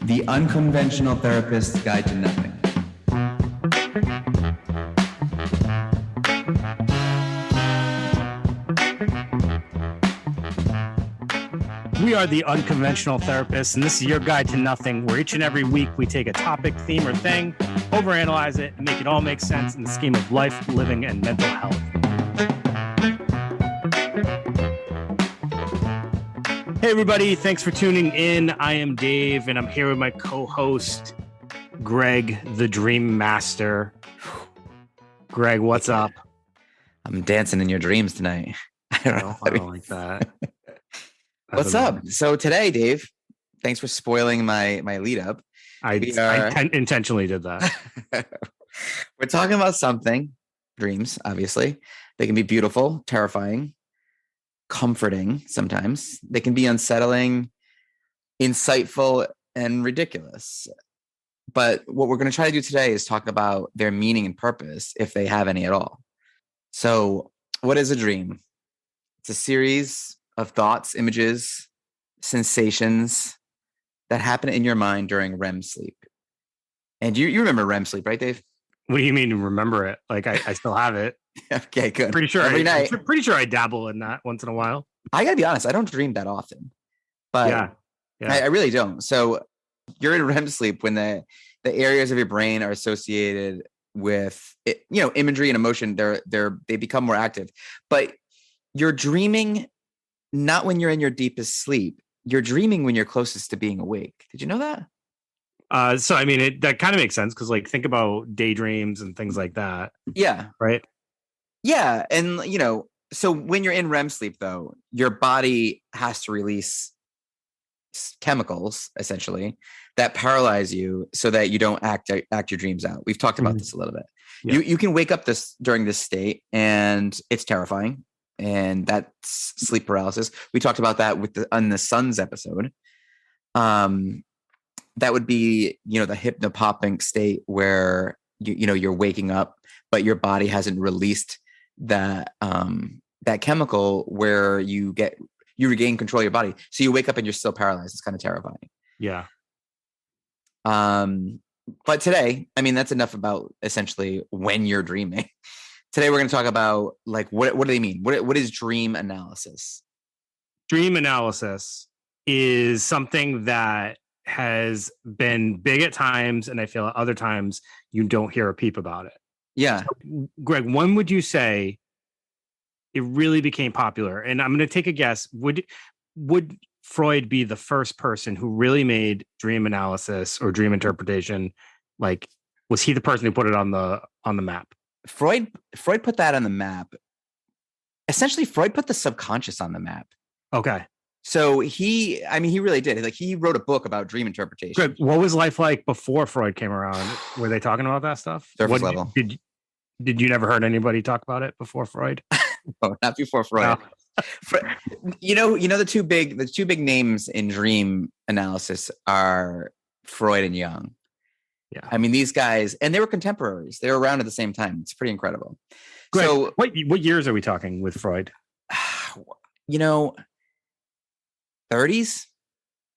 The Unconventional Therapist's Guide to Nothing. We are the Unconventional Therapists, and this is your guide to nothing, where each and every week we take a topic, theme, or thing, overanalyze it, and make it all make sense in the scheme of life, living, and mental health. Hey, everybody. Thanks for tuning in. I am Dave, and I'm here with my co-host, Greg, the Dream Master. Greg, what's up? I'm dancing in your dreams tonight. I don't like that. What's up? So today, Dave, thanks for spoiling my lead up. I intentionally did that. We're talking about something, dreams, obviously. They can be beautiful, terrifying, comforting sometimes. They can be unsettling, insightful, and ridiculous. But what we're going to try to do today is talk about their meaning and purpose, if they have any at all. So what is a dream? It's a series of thoughts, images, sensations that happen in your mind during REM sleep. And you remember REM sleep, right, Dave? What do you mean remember it? Like I still have it. Okay, good. Pretty sure Every night. I'm pretty sure I dabble in that once in a while. I gotta be honest, I don't dream that often. But yeah. I really don't. So you're in REM sleep when the areas of your brain are associated with imagery and emotion, they become more active. But you're dreaming not when you're in your deepest sleep. You're dreaming when you're closest to being awake. Did you know that? So I mean, that kind of makes sense because, like, think about daydreams and things like that. Yeah. Right. Yeah, and so when you're in REM sleep, though, your body has to release chemicals essentially that paralyze you so that you don't act your dreams out. We've talked about this a little bit. Yeah. You can wake up during this state, and it's terrifying. And that's sleep paralysis. We talked about that on the Suns episode. That would be, the hypnopomping state where you're waking up, but your body hasn't released that chemical where you regain control of your body. So you wake up and you're still paralyzed. It's kind of terrifying. Yeah. But today, I mean, that's enough about essentially when you're dreaming. Today, we're going to talk about, like, what do they mean? What is dream analysis? Dream analysis is something that has been big at times, and I feel at other times you don't hear a peep about it. Yeah. So, Greg, when would you say it really became popular? And I'm going to take a guess. Would Freud be the first person who really made dream analysis or dream interpretation? Like, was he the person who put it on the map? Freud put that on the map. Essentially, Freud put the subconscious on the map. Okay. So he really did. Like, he wrote a book about dream interpretation. Good. What was life like before Freud came around? Were they talking about that stuff? Surface level. Did you never heard anybody talk about it before Freud? No, not before Freud. No. The two big names in dream analysis are Freud and Jung. Yeah. I mean, these guys, and they were contemporaries. They were around at the same time. It's pretty incredible. Greg, so what years are we talking with Freud? 30s.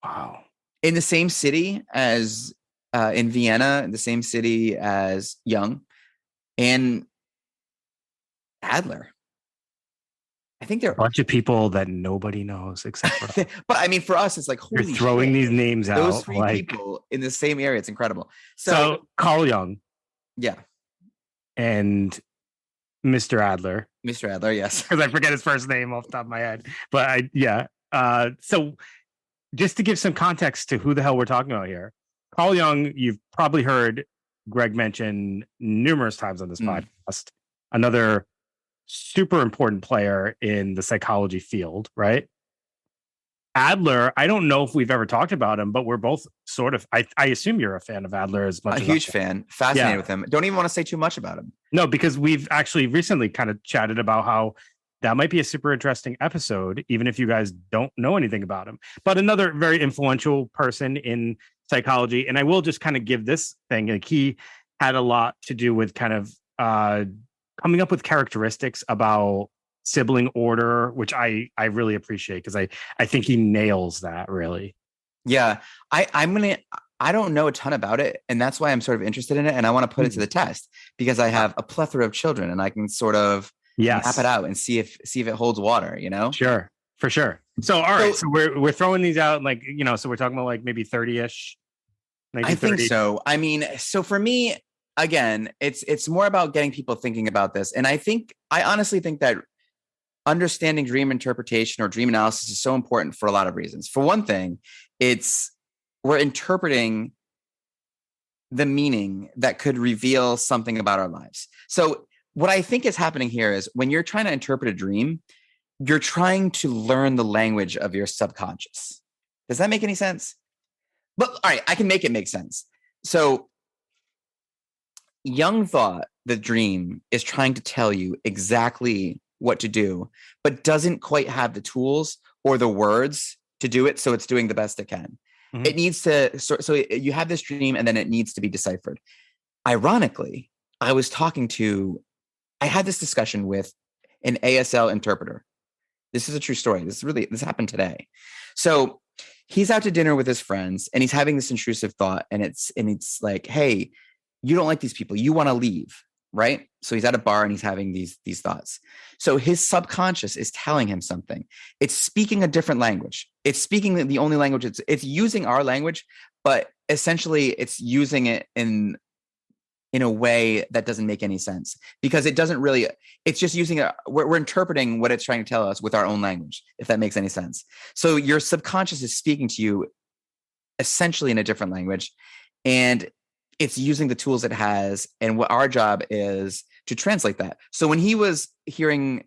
Wow. In the same city as in Vienna, in the same city as Jung and Adler. I think they're a bunch of people that nobody knows except for us. But I mean, for us, it's like, holy you're throwing these names out. Those three people in the same area. It's incredible. So Carl Jung. Yeah. And Mr. Adler. Mr. Adler, yes. Because I forget his first name off the top of my head. But so just to give some context to who the hell we're talking about here. Carl Jung, you've probably heard Greg mention numerous times on this podcast. Another super important player in the psychology field, right? Adler, I don't know if we've ever talked about him, but we're both sort of, I assume you're a fan of Adler as much. A huge fan, fascinated with him. Don't even want to say too much about him. No, because we've actually recently kind of chatted about how that might be a super interesting episode, even if you guys don't know anything about him. But another very influential person in psychology, and I will just kind of give this thing, like, he had a lot to do with kind of coming up with characteristics about sibling order, which I really appreciate, because I think he nails that really. Yeah, I'm gonna I don't know a ton about it, and that's why I'm sort of interested in it, and I want to put it to the test because I have a plethora of children, and I can sort of map it out and see if it holds water. You know? Sure, for sure. So all right, so we're throwing these out, like, you know, so we're talking about like maybe 30-ish. I think so. I mean, so for me, again, it's more about getting people thinking about this, and I honestly think that understanding dream interpretation or dream analysis is so important for a lot of reasons. For one thing, we're interpreting the meaning that could reveal something about our lives. So what I think is happening here is when you're trying to interpret a dream, you're trying to learn the language of your subconscious. Does that make any sense? But all right, I can make it make sense. So Jung thought the dream is trying to tell you exactly what to do, but doesn't quite have the tools or the words to do it. So it's doing the best it can. Mm-hmm. It needs to, so you have this dream and then it needs to be deciphered. Ironically, I had this discussion with an ASL interpreter. This is a true story. This happened today. So he's out to dinner with his friends and he's having this intrusive thought and it's like, hey, you don't like these people. You want to leave, right? So he's at a bar and he's having these thoughts. So his subconscious is telling him something. It's speaking a different language. It's speaking the only language. It's using our language, but essentially it's using it in a way that doesn't make any sense because it doesn't really, it's just using we're interpreting what it's trying to tell us with our own language, if that makes any sense. So your subconscious is speaking to you essentially in a different language and it's using the tools it has. And what our job is to translate that. So when he was hearing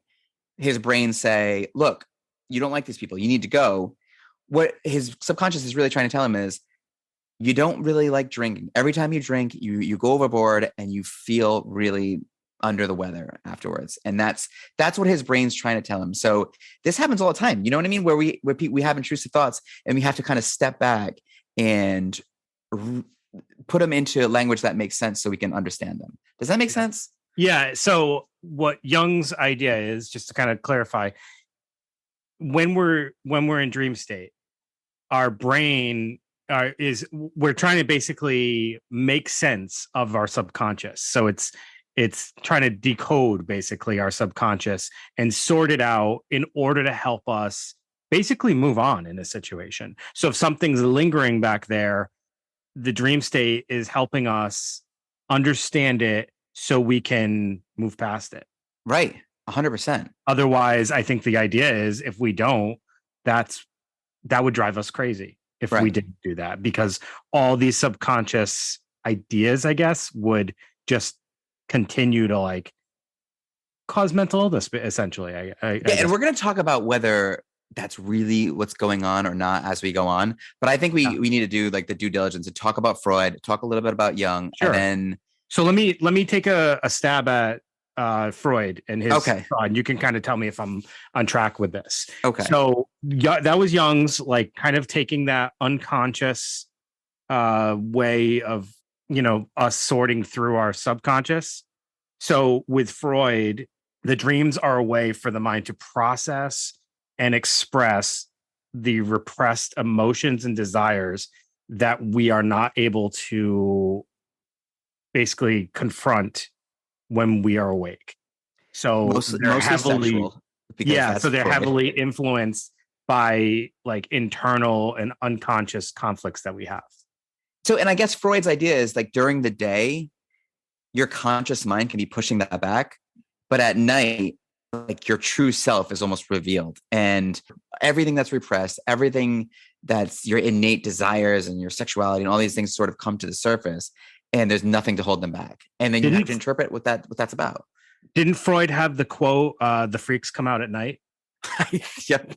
his brain say, look, you don't like these people, you need to go. What his subconscious is really trying to tell him is, you don't really like drinking. Every time you drink, you go overboard and you feel really under the weather afterwards. And that's what his brain's trying to tell him. So this happens all the time. You know what I mean? Where we have intrusive thoughts and we have to kind of step back and put them into a language that makes sense so we can understand them. Does that make sense? Yeah. So what Jung's idea is, just to kind of clarify, when we're in dream state, our brain we're trying to basically make sense of our subconscious. So it's trying to decode basically our subconscious and sort it out in order to help us basically move on in a situation. So if something's lingering back there, the dream state is helping us understand it so we can move past it. Right. 100%. Otherwise, I think the idea is if we don't, that would drive us crazy if we didn't do that, because all these subconscious ideas, I guess, would just continue to like cause mental illness, essentially. And we're going to talk about whether that's really what's going on or not as we go on. But I think we need to do like the due diligence and talk about Freud, talk a little bit about Jung. Sure. And then, so let me take a stab at Freud and his thought, and you can kind of tell me if I'm on track with this. Okay. So that was Jung's like kind of taking that unconscious way of, you know, us sorting through our subconscious. So with Freud, the dreams are a way for the mind to process and express the repressed emotions and desires that we are not able to basically confront when we are awake. So they're heavily sexual, so they're heavily influenced by like internal and unconscious conflicts that we have. So, and I guess Freud's idea is like during the day, your conscious mind can be pushing that back, but at night, like your true self is almost revealed, and everything that's repressed, everything that's your innate desires and your sexuality and all these things sort of come to the surface, and there's nothing to hold them back. And then you have to interpret what that's about. Didn't Freud have the quote, the freaks come out at night? Yep.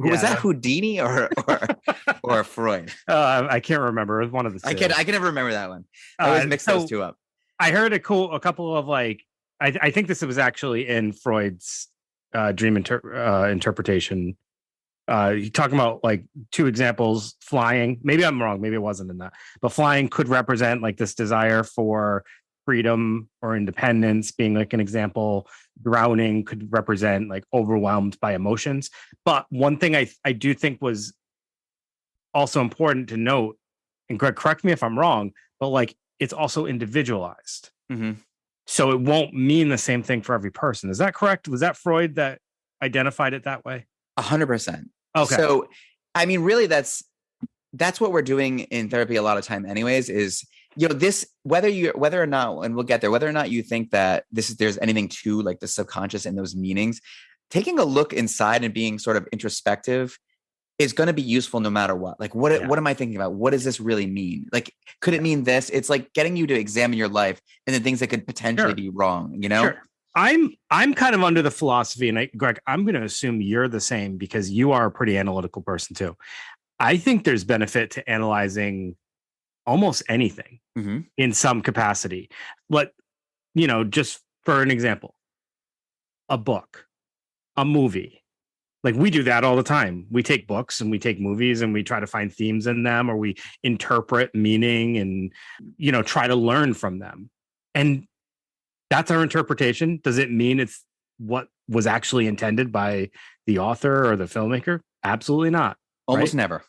Was that Houdini or Freud? I can't remember. It was one of the two. I can never remember that one. I always mix those two up. I heard a couple of like, I think this was actually in Freud's dream interpretation. You're talking about like two examples, flying. Maybe I'm wrong. Maybe it wasn't in that. But flying could represent like this desire for freedom or independence, being like an example. Drowning could represent like overwhelmed by emotions. But one thing I do think was also important to note and Greg, correct me if I'm wrong, but like it's also individualized. Mm-hmm. So it won't mean the same thing for every person. Is that correct? Was that Freud that identified it that way? 100%. Okay. So, I mean, really, that's what we're doing in therapy a lot of time, anyways. Is this whether or not, and we'll get there, whether or not you think that there's anything to like the subconscious and those meanings, taking a look inside and being sort of introspective is going to be useful no matter what. Like, what am I thinking about? What does this really mean? Like, could it mean this? It's like getting you to examine your life and the things that could potentially be wrong, Sure. I'm kind of under the philosophy, and Greg, I'm going to assume you're the same because you are a pretty analytical person too. I think there's benefit to analyzing almost anything in some capacity. But, just for an example, a book, a movie. Like we do that all the time. We take books and we take movies and we try to find themes in them, or we interpret meaning and, try to learn from them. And that's our interpretation. Does it mean it's what was actually intended by the author or the filmmaker? Absolutely not. Almost never.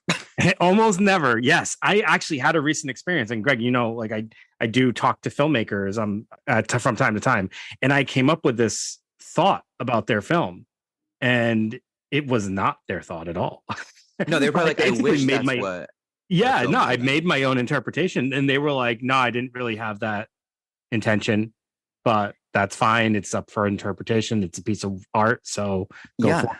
Almost never. Yes. I actually had a recent experience. And Greg, like I do talk to filmmakers from time to time. And I came up with this thought about their film. And it was not their thought at all. No, they were probably like, I wish that's what. Yeah, no, I made my own interpretation. And they were like, no, I didn't really have that intention, but that's fine. It's up for interpretation. It's a piece of art. So go for it.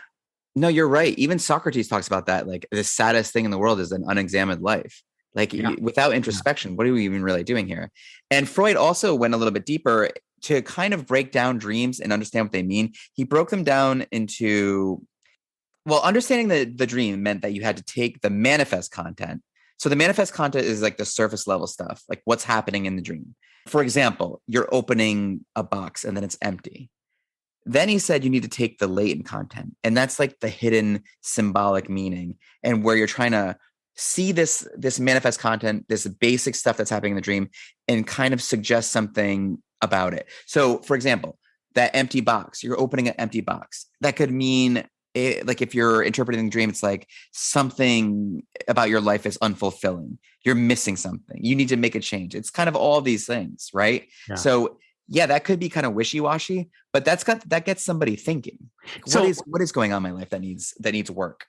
No, you're right. Even Socrates talks about that. Like the saddest thing in the world is an unexamined life. Like without introspection, what are we even really doing here? And Freud also went a little bit deeper to kind of break down dreams and understand what they mean. He broke them down into, understanding the dream meant that you had to take the manifest content. So the manifest content is like the surface level stuff, like what's happening in the dream. For example, you're opening a box and then it's empty. Then he said you need to take the latent content, and that's like the hidden symbolic meaning, and where you're trying to see this manifest content, this basic stuff that's happening in the dream, and kind of suggest something about it. So, for example, that empty box, you're opening an empty box. That could mean, like if you're interpreting the dream, it's like something about your life is unfulfilling. You're missing something. You need to make a change. It's kind of all these things, right? Yeah. So yeah, that could be kind of wishy-washy, but that gets somebody thinking. What is going on in my life that needs work?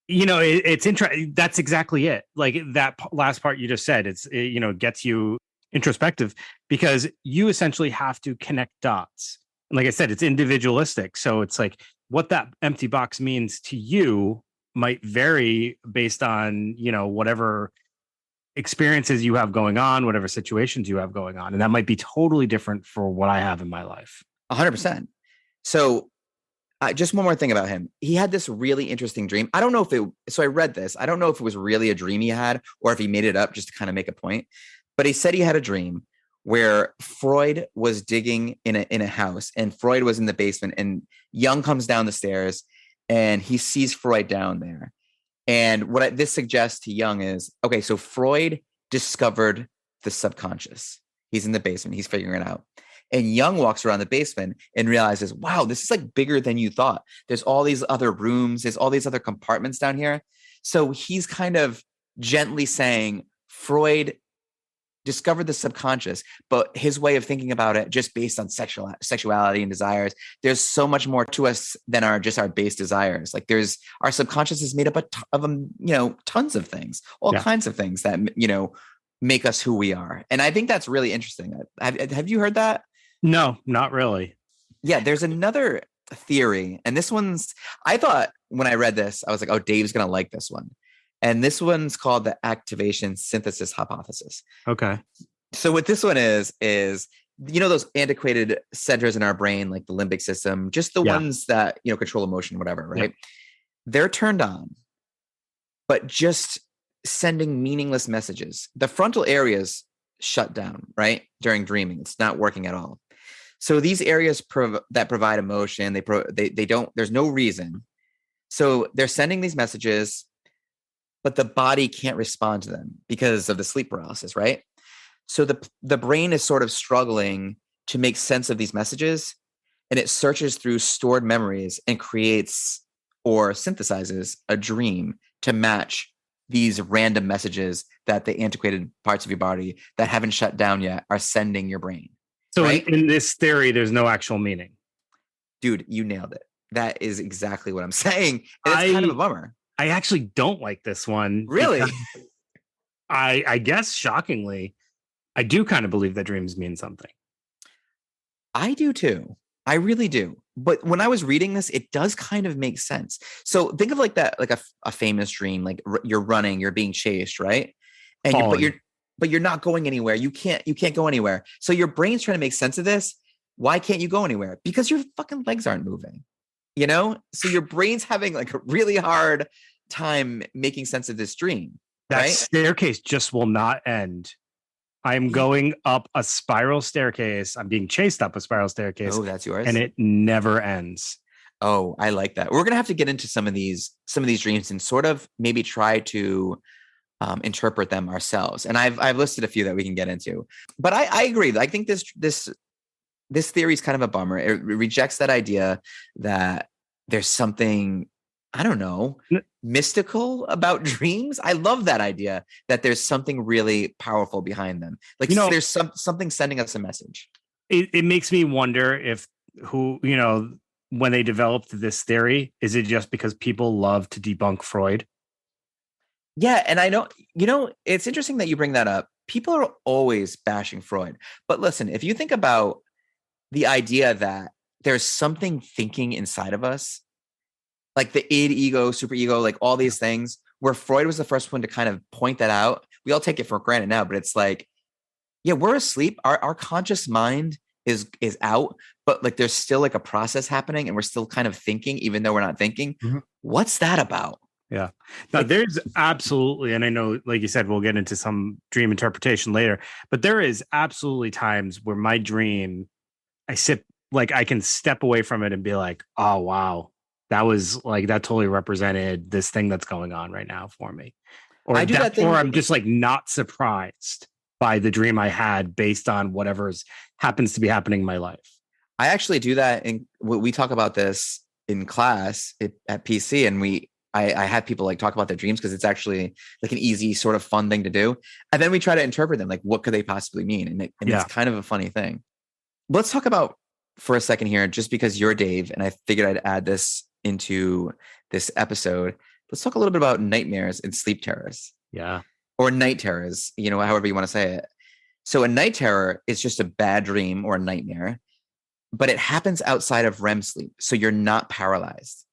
It's interesting. That's exactly it. Like that last part you just said, it gets you introspective because you essentially have to connect dots. And like I said, it's individualistic. So it's like what that empty box means to you might vary based on, whatever experiences you have going on, whatever situations you have going on. And that might be totally different for what I have in my life. 100%. So just one more thing about him. He had this really interesting dream. I don't know so I read this. I don't know if it was really a dream he had or if he made it up just to kind of make a point, but he said he had a dream where Freud was digging in a house and Freud was in the basement, and Jung comes down the stairs and he sees Freud down there. And what this suggests to Jung is, okay, so Freud discovered the subconscious. He's in the basement. He's figuring it out. And Jung walks around the basement and realizes, wow, this is like bigger than you thought. There's all these other rooms. There's all these other compartments down here. So he's kind of gently saying Freud discovered the subconscious, but his way of thinking about it just based on sexuality and desires. There's so much more to us than our base desires. Like our subconscious is made up of tons of things, all kinds of things that, make us who we are. And I think that's really interesting. Have you heard that? No, not really. Yeah. There's another theory. And this one's, I thought when I read this, I was like, oh, Dave's going to like this one. And this one's called the activation synthesis hypothesis. Okay. So what this one is those antiquated centers in our brain, like the limbic system, just the ones that, control emotion, whatever, right? Yeah. They're turned on, but just sending meaningless messages. The frontal areas shut down, right? During dreaming, it's not working at all. So these areas that provide emotion, they don't, there's no reason. So they're sending these messages, but the body can't respond to them because of the sleep paralysis, right? So the brain is sort of struggling to make sense of these messages, and it searches through stored memories and creates or synthesizes a dream to match these random messages that the antiquated parts of your body that haven't shut down yet are sending your brain. So right? in this theory, there's no actual meaning. Dude, you nailed it. That is exactly what I'm saying. And it's kind of a bummer. I actually don't like this one. Really? I guess shockingly, I do kind of believe that dreams mean something. I do too. I really do. But when I was reading this, it does kind of make sense. So think of like that, like a famous dream, like you're running, you're being chased, right? And but you're not going anywhere. You can't go anywhere. So your brain's trying to make sense of this. Why can't you go anywhere? Because your fucking legs aren't moving. So your brain's having like a really hard time making sense of this dream. That right? staircase just will not end. I'm going up a spiral staircase. I'm being chased up a spiral staircase. Oh, that's yours. And it never ends. Oh, I like that. We're gonna have to get into some of these dreams and sort of maybe try to interpret them ourselves. And I've listed a few that we can get into. But I agree. I think this theory is kind of a bummer. It rejects that idea that there's something, I don't know, mystical about dreams. I love that idea that there's something really powerful behind them. Like there's something sending us a message. It makes me wonder if when they developed this theory, is it just because people love to debunk Freud? Yeah, and I know, it's interesting that you bring that up. People are always bashing Freud. But listen, if you think about the idea that there's something thinking inside of us, like the id, ego, superego, like all these things, where Freud was the first one to kind of point that out. We all take it for granted now, but it's like, yeah, we're asleep. Our conscious mind is out, but like there's still like a process happening and we're still kind of thinking, even though we're not thinking. Mm-hmm. What's that about? Yeah. Now there's absolutely, and I know, like you said, we'll get into some dream interpretation later, but there is absolutely times where my dream, I can step away from it and be like, oh, wow, that was like, that totally represented this thing that's going on right now for me. Or I'm just like not surprised by the dream I had based on whatever happens to be happening in my life. I actually do that. And we talk about this in class at PC, and I had people like talk about their dreams because it's actually like an easy sort of fun thing to do. And then we try to interpret them. Like, what could they possibly mean? And it's kind of a funny thing. Let's talk about for a second here, just because you're Dave, and I figured I'd add this into this episode. Let's talk a little bit about nightmares and sleep terrors. Yeah. Or night terrors, however you want to say it. So a night terror is just a bad dream or a nightmare, but it happens outside of REM sleep. So you're not paralyzed.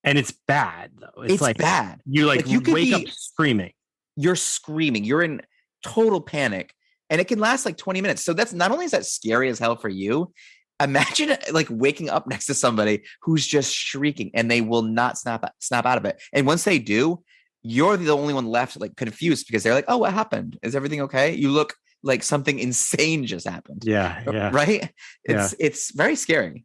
And it's bad though. It's like bad. You wake up screaming. You're screaming. You're in total panic. And it can last like 20 minutes. So that's not only is that scary as hell for you. Imagine like waking up next to somebody who's just shrieking and they will not snap out of it. And once they do, you're the only one left like confused because they're like, oh, what happened? Is everything okay? You look like something insane just happened. Yeah. Right? It's very scary.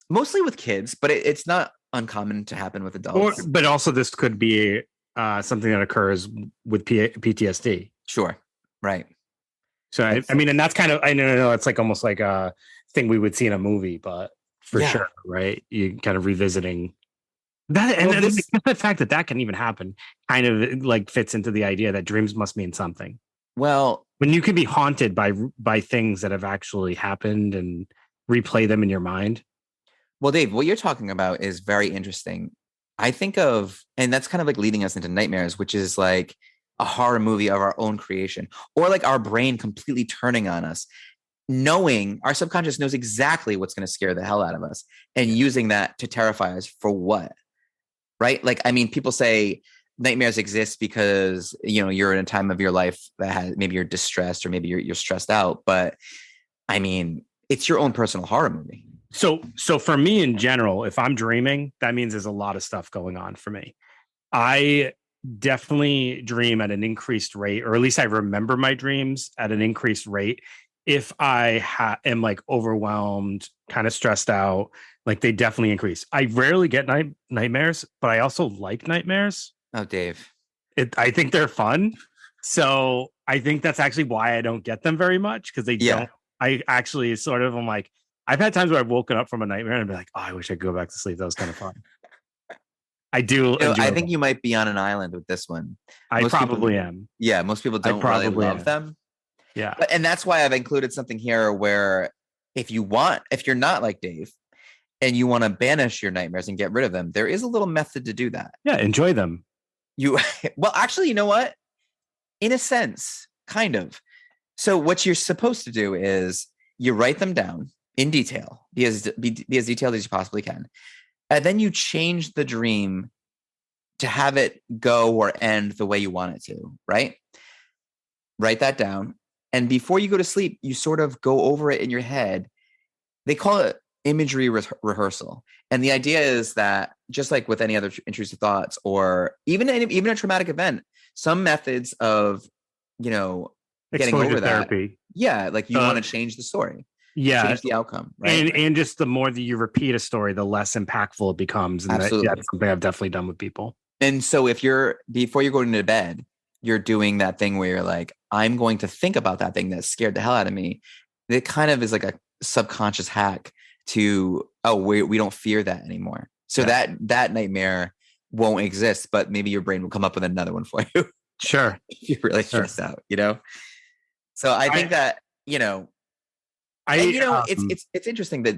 Mostly with kids, but it's not uncommon to happen with adults. But also this could be something that occurs with PTSD. Sure. Right. So I mean, and that's kind of, I know it's like almost like a thing we would see in a movie, but for sure, right? You kind of revisiting that, and then the fact that can even happen kind of like fits into the idea that dreams must mean something. Well, when you can be haunted by things that have actually happened and replay them in your mind. Well, Dave, what you're talking about is very interesting. I think of, and that's kind of like leading us into nightmares, which is like a horror movie of our own creation, or like our brain completely turning on us, knowing our subconscious knows exactly what's going to scare the hell out of us and using that to terrify us for what? Right? Like, I mean, people say nightmares exist because, you're in a time of your life that has, maybe you're distressed or maybe you're stressed out, but I mean, it's your own personal horror movie. So for me in general, if I'm dreaming, that means there's a lot of stuff going on for me. I definitely dream at an increased rate, or at least I remember my dreams at an increased rate. If I am like overwhelmed, kind of stressed out, like they definitely increase. I rarely get nightmares, but I also like nightmares. Oh, Dave. I think they're fun. So I think that's actually why I don't get them very much, because they don't. I actually sort of, I'm like, I've had times where I've woken up from a nightmare and I'd be like, oh, I wish I could go back to sleep. That was kind of fun. I do enjoy I think them. you might be on an island with this one. I Most people, probably am. yeah, most people I don't really probably love am. them. Yeah. And that's why I've included something here where if you're not like Dave and you want to banish your nightmares and get rid of them, there is a little method to do that. Yeah, enjoy them. Well, actually, you know what? In a sense, kind of. So what you're supposed to do is you write them down in detail, be as detailed as you possibly can. And then you change the dream to have it go or end the way you want it to, right? Write that down. And before you go to sleep, you sort of go over it in your head. They call it imagery rehearsal. And the idea is that just like with any other intrusive thoughts or even a traumatic event, some methods of, getting Exposure over therapy. that. Yeah. Like you want to change the story. Yeah. Change the outcome. Right. And just the more that you repeat a story, the less impactful it becomes. And that's something I've definitely done with people. And so before you're going to bed, you're doing that thing where you're like, I'm going to think about that thing that scared the hell out of me. It kind of is like a subconscious hack to, we don't fear that anymore. So that nightmare won't exist, but maybe your brain will come up with another one for you. Sure. If you're really stressed out, So I think it's interesting that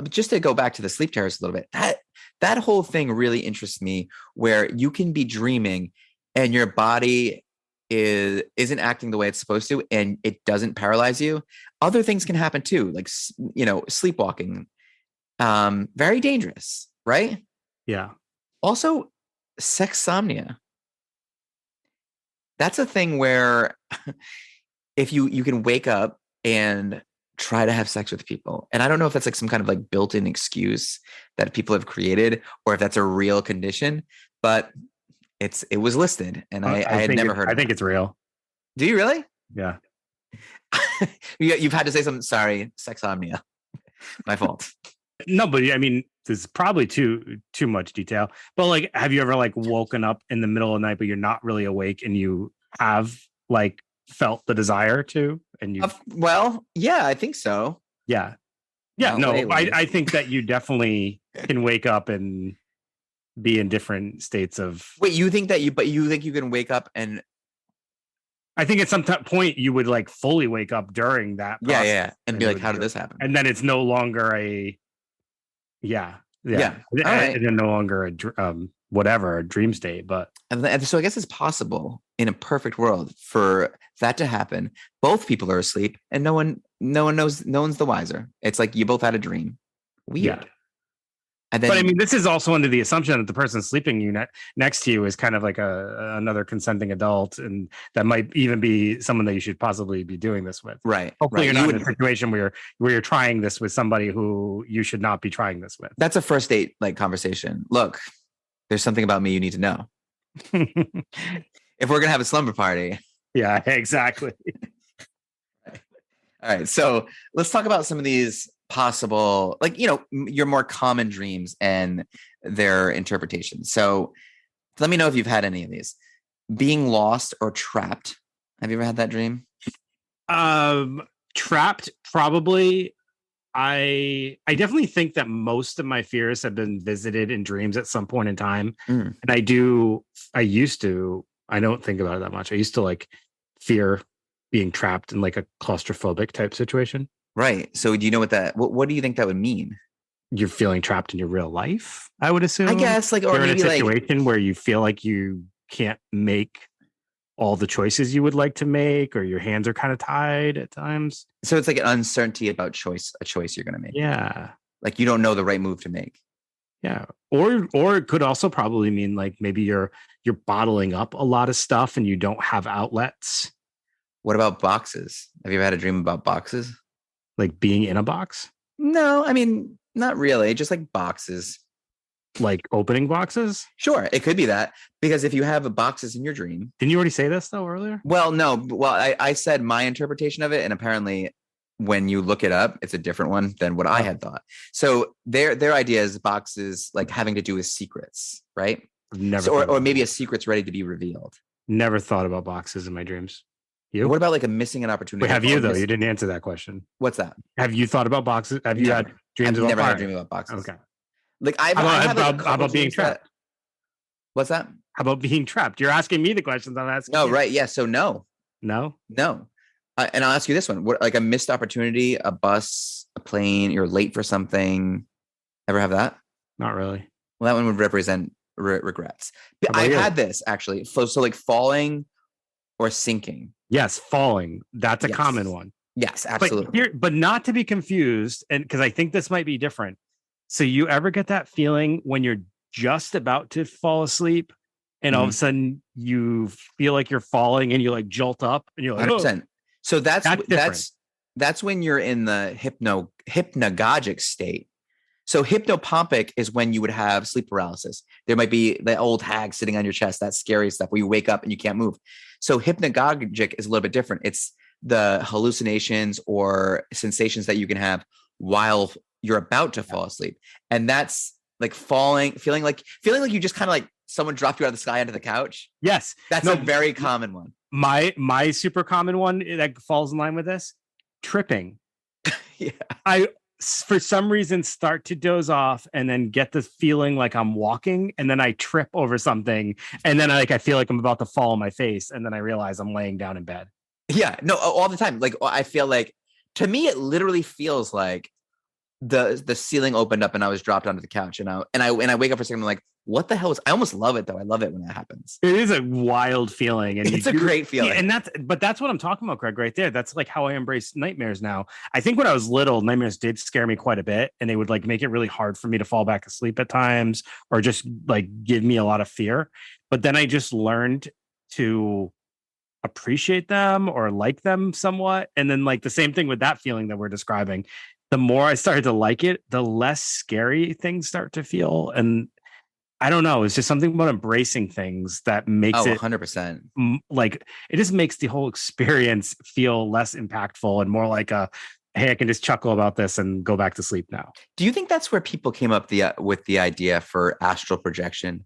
just to go back to the sleep terrors a little bit, that whole thing really interests me, where you can be dreaming and your body isn't acting the way it's supposed to, and it doesn't paralyze you. Other things can happen too, like sleepwalking, very dangerous, right? Yeah. Also, sexsomnia. That's a thing where if you can wake up and try to have sex with people, and I don't know if that's like some kind of like built-in excuse that people have created or if that's a real condition, but it was listed, and I had never heard of it. I think it's real. Do you really? Yeah. You've had to say something. Sorry, sexsomnia. My fault. No, but I mean, there's probably too much detail. But like, have you ever like woken up in the middle of the night, but you're not really awake, and you have like felt the desire to, and you? Well, yeah, I think so. Yeah. No, I think that you definitely can wake up and be in different states of. Wait, you think you can wake up and? I think at some point you would like fully wake up during that process. Yeah, and be like, how did this happen? And then it's no longer a. Yeah. All right. And then no longer a dream state, but. And so I guess it's possible in a perfect world for that to happen. Both people are asleep and no one knows, no one's the wiser. It's like you both had a dream. Weird. Yeah. And then, but I mean, this is also under the assumption that the person sleeping next to you is kind of like another consenting adult, and that might even be someone that you should possibly be doing this with. Right. Hopefully, you're not in a situation where you're trying this with somebody who you should not be trying this with. That's a first date like conversation. Look, there's something about me you need to know. If we're gonna have a slumber party. Yeah, exactly. All right. So let's talk about some of these possible, like, your more common dreams and their interpretation. So let me know if you've had any of these. Being lost or trapped. Have you ever had that dream? Trapped, probably. I definitely think that most of my fears have been visited in dreams at some point in time. And I don't think about it that much. I used to like fear being trapped in like a claustrophobic type situation. Right. So do you know what do you think that would mean? You're feeling trapped in your real life, I would assume. I guess or you're maybe in a situation where you feel like you can't make all the choices you would like to make, or your hands are kind of tied at times. So it's like an uncertainty about a choice you're going to make. Yeah. Like you don't know the right move to make. Yeah. Or it could also probably mean like maybe you're bottling up a lot of stuff and you don't have outlets. What about boxes? Have you ever had a dream about boxes? Like being in a box? No, I mean, not really. Just like boxes. Like opening boxes? Sure, it could be that. Because if you have boxes in your dream. Didn't you already say this though earlier? Well, no. Well, I said my interpretation of it, and apparently when you look it up, it's a different one than what I had thought. So their idea is boxes like having to do with secrets, right? Or maybe a secret's ready to be revealed. Never thought about boxes in my dreams. You? What about like a missing an opportunity? Wait, have you though? You didn't answer that question. What's that? Have you thought about boxes? Have you had dreams about never had a dream about boxes. Okay. Like how about being trapped? What's that? How about being trapped? You're asking me the questions I'm asking. No, you. right. Yeah. So no. No. And I'll ask you this one: what, like a missed opportunity, a bus, a plane, you're late for something. Ever have that? Not really. Well, that one would represent regrets. How about I've you? had this actually. So like falling or sinking. Yes, falling. That's a Yes. common one. Yes, absolutely. But not to be confused, and because I think this might be different. So you ever get that feeling when you're just about to fall asleep, and all of a sudden you feel like you're falling, and you like jolt up, and you're like, 100%. So That's that's when you're in the hypnagogic state. So hypnopompic is when you would have sleep paralysis. There might be the old hag sitting on your chest, that scary stuff where you wake up and you can't move. So hypnagogic is a little bit different. It's the hallucinations or sensations that you can have while you're about to fall asleep. And that's like feeling like you just kind of like someone dropped you out of the sky onto the couch. yes. That's a very common one. My super common one that falls in line with this, tripping. Yeah. I for some reason start to doze off and then get the feeling like I'm walking, and then I trip over something, and then I feel like I'm about to fall on my face, and then I realize I'm laying down in bed. Yeah, no, all the time. Like I feel like, to me, it literally feels like the ceiling opened up and I was dropped onto the couch, and I wake up for a second. I'm like, what the hell is? I almost love it though. I love it when that happens. It is a wild feeling, and It's a great feeling. And that's what I'm talking about, Greg. Right there. That's like how I embrace nightmares now. I think when I was little, nightmares did scare me quite a bit, and they would like make it really hard for me to fall back asleep at times, or just like give me a lot of fear. But then I just learned to appreciate them or like them somewhat. And then like the same thing with that feeling that we're describing. The more I started to like it, the less scary things start to feel. And I don't know, it's just something about embracing things that makes it 100%. like it just makes the whole experience feel less impactful and more like a, hey, I can just chuckle about this and go back to sleep now. Do you think that's where people came up with the idea for astral projection?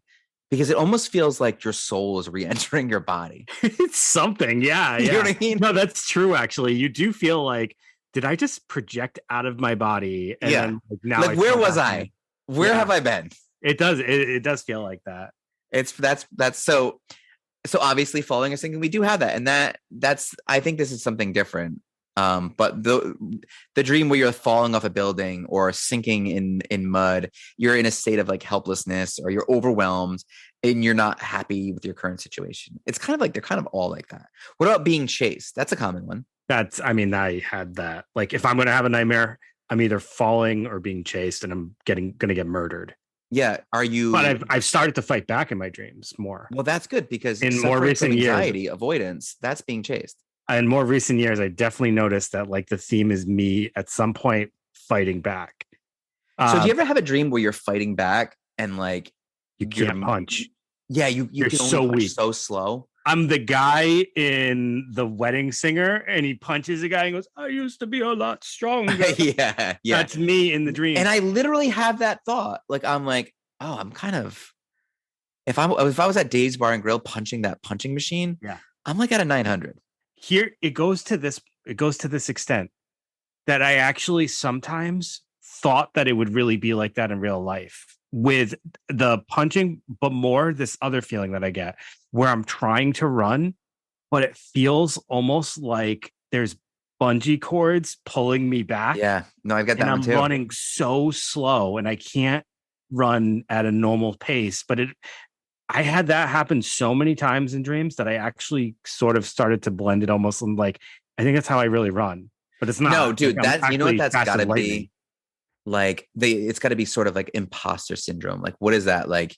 Because it almost feels like your soul is re-entering your body. It's something, yeah. You know what I mean? No, that's true. Actually, you do feel like, did I just project out of my body? And then, like, now, like where was I? Where have I been? It does. It does feel like that. That's so obviously falling or sinking. We do have that, and that's. I think this is something different. But the dream where you're falling off a building or sinking in mud, you're in a state of like helplessness, or you're overwhelmed and you're not happy with your current situation. It's kind of like they're kind of all like that. What about being chased? That's a common one. I had that. Like if I'm going to have a nightmare, I'm either falling or being chased, and I'm going to get murdered. Yeah. Are you? But I've started to fight back in my dreams more. Well, that's good, because in more recent anxiety, years, avoidance, that's being chased. In more recent years, I definitely noticed that like the theme is me at some point fighting back. So do you ever have a dream where you're fighting back and like you can't punch? Yeah, you're can so weak, so slow. I'm the guy in The Wedding Singer, and he punches a guy and goes, "I used to be a lot stronger." yeah. That's me in the dream. And I literally have that thought. Like I'm like, oh, I'm kind of. If I was at Dave's Bar and Grill punching that punching machine, yeah, I'm like at a 900. Here it goes to this extent that I actually sometimes thought that it would really be like that in real life with the punching, but more this other feeling that I get where I'm trying to run, but it feels almost like there's bungee cords pulling me back. Yeah, no, I've got that one too. I'm running so slow and I can't run at a normal pace, but I had that happen so many times in dreams that I actually sort of started to blend it almost like, I think that's how I really run, but it's not. No, dude, like, you know what that's got to be? Like it's got to be sort of like imposter syndrome. Like, what is that? Like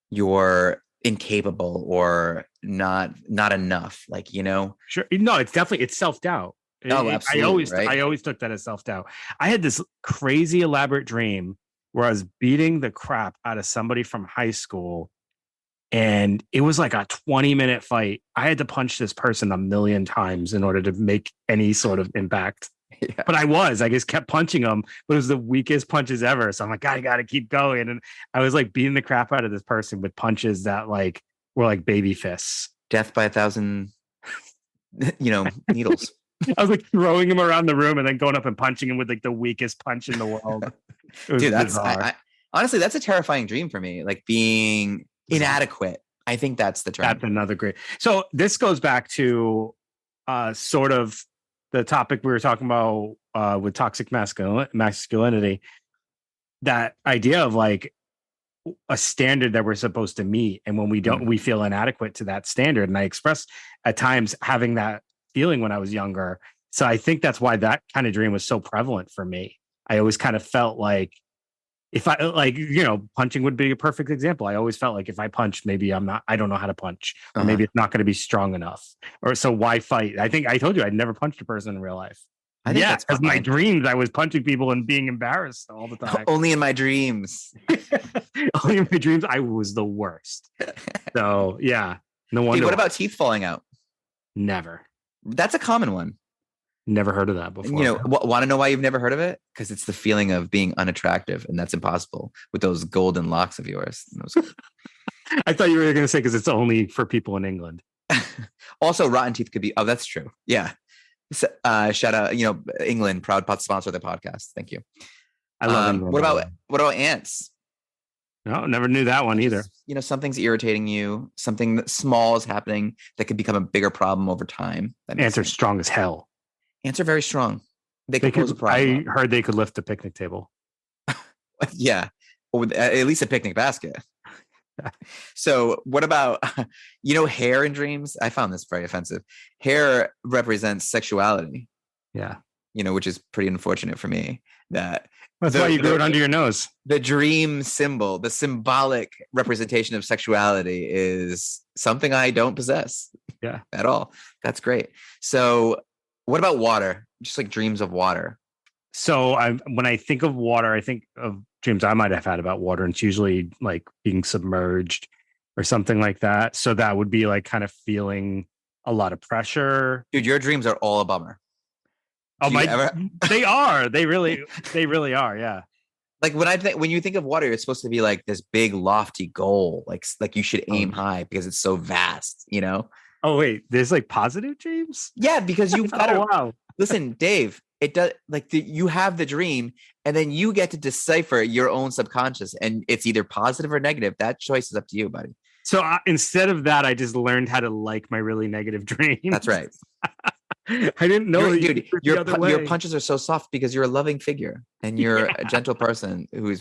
you're incapable or not enough, like, you know? Sure. No, it's self-doubt. Oh, absolutely. I always took that as self-doubt. I had this crazy elaborate dream where I was beating the crap out of somebody from high school. And it was like a 20-minute fight. I had to punch this person 1,000,000 times in order to make any sort of impact. Yeah. But I just kept punching them, but it was the weakest punches ever. So I'm like, I got to keep going. And I was like beating the crap out of this person with punches that like were like baby fists. Death by 1,000, needles. I was like throwing him around the room and then going up and punching him with like the weakest punch in the world. Dude, honestly, that's a terrifying dream for me. Like being Inadequate. I think that's the term. That's another great. So this goes back to sort of the topic we were talking about with toxic masculinity. That idea of like a standard that we're supposed to meet, and when we don't, we feel inadequate to that standard. And I expressed at times having that feeling when I was younger. So I think that's why that kind of dream was so prevalent for me. I always kind of felt like if I like, punching would be a perfect example. I always felt like if I punch, maybe I don't know how to punch, or maybe it's not going to be strong enough. Or so why fight? I think I told you I'd never punched a person in real life. I think that's because my dreams, I was punching people and being embarrassed all the time. Only in my dreams. Only in my dreams, I was the worst. So yeah, no wonder. Hey, what about teeth falling out? Never. That's a common one. Never heard of that before. Want to know why you've never heard of it? Because it's the feeling of being unattractive, and that's impossible with those golden locks of yours. I thought you were going to say because it's only for people in England. Also, rotten teeth could be. Oh, that's true. Yeah. Shout out, England, proud sponsor of the podcast. Thank you. I love England. What about ants? No, never knew that one either. Something's irritating you. Something that small is happening that could become a bigger problem over time. Ants are strong as hell. Ants are very strong. They could pose a problem. I heard they could lift a picnic table. Yeah, or at least a picnic basket. So what about, hair in dreams? I found this very offensive. Hair represents sexuality. Yeah. Which is pretty unfortunate for me. That's why you grew it under your nose. The dream symbol, the symbolic representation of sexuality is something I don't possess. Yeah. At all. That's great. So what about water? Just like dreams of water. So when I think of water, I think of dreams I might have had about water, and it's usually like being submerged or something like that. So that would be like kind of feeling a lot of pressure. Dude, your dreams are all a bummer. They are. They really are. Yeah. Like when you think of water, it's supposed to be like this big lofty goal. Like you should aim high because it's so vast, Oh wait, there's like positive dreams? Yeah, because you've got to wow. Listen, Dave, it does you have the dream and then you get to decipher your own subconscious, and it's either positive or negative. That choice is up to you, buddy. So instead of that, I just learned how to like my really negative dreams. That's right. I didn't know, dude. Your punches are so soft because you're a loving figure and you're a gentle person who's